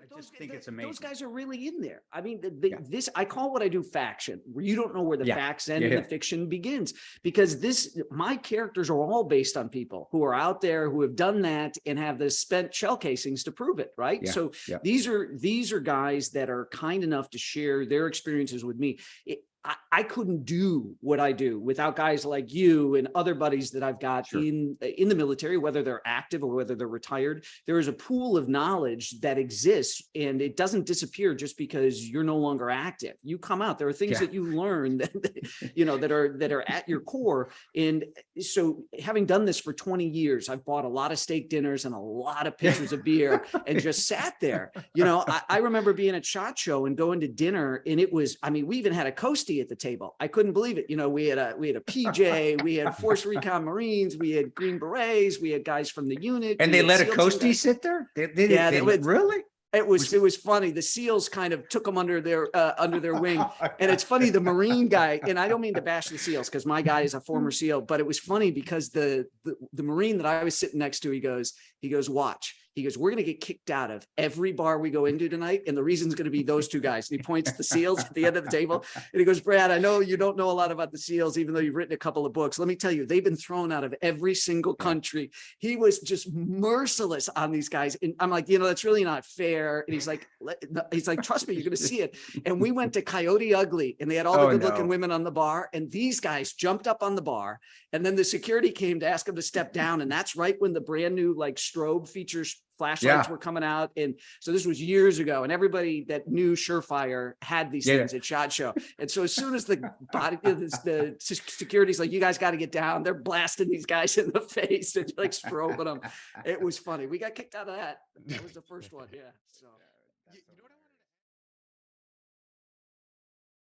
I just think it's Those amazing. guys are really in there. I mean, Yeah. this, I call what I do faction, where you don't know where the Yeah. facts end Yeah, and yeah. the fiction begins, because my characters are all based on people who are out there, who have done that and have the spent shell casings to prove it. Right. Yeah. So Yeah. these are guys that are kind enough to share their experiences with me. I couldn't do what I do without guys like you and other buddies that I've got Sure. in the military, whether they're active or whether they're retired. There is a pool of knowledge that exists, and it doesn't disappear just because you're no longer active. You come out, there are things Yeah. that you learn that, that are at your core. And so having done this for 20 years, I've bought a lot of steak dinners and a lot of pitchers of beer and just sat there. I remember being at SHOT Show and going to dinner, and it was, I mean, we even had a Coastie at the table. I couldn't believe it. We had a PJ, we had Force Recon Marines, we had Green Berets, we had guys from the unit. And they let a Coastie sit there? They really? It was funny. The SEALs kind of took them under their wing. And it's funny, the Marine guy, and I don't mean to bash the SEALs because my guy is a former SEAL, but it was funny because the Marine that I was sitting next to, he goes, watch. He goes, we're going to get kicked out of every bar we go into tonight. And the reason is going to be those two guys. And he points at the SEALs at the end of the table. And he goes, Brad, I know you don't know a lot about the SEALs, even though you've written a couple of books. Let me tell you, they've been thrown out of every single country. He was just merciless on these guys. And I'm like, that's really not fair. And he's like, trust me, you're going to see it. And we went to Coyote Ugly, and they had all the good looking women on the bar. And these guys jumped up on the bar. And then the security came to ask him to step down. And that's right when the brand new strobe features flashlights were coming out. And so this was years ago, and everybody that knew Surefire had these things at SHOT Show. And so as soon as the security's like, you guys got to get down, they're blasting these guys in the face and strobing them. It was funny. We got kicked out of that. That was the first one. Yeah. So. You know what I want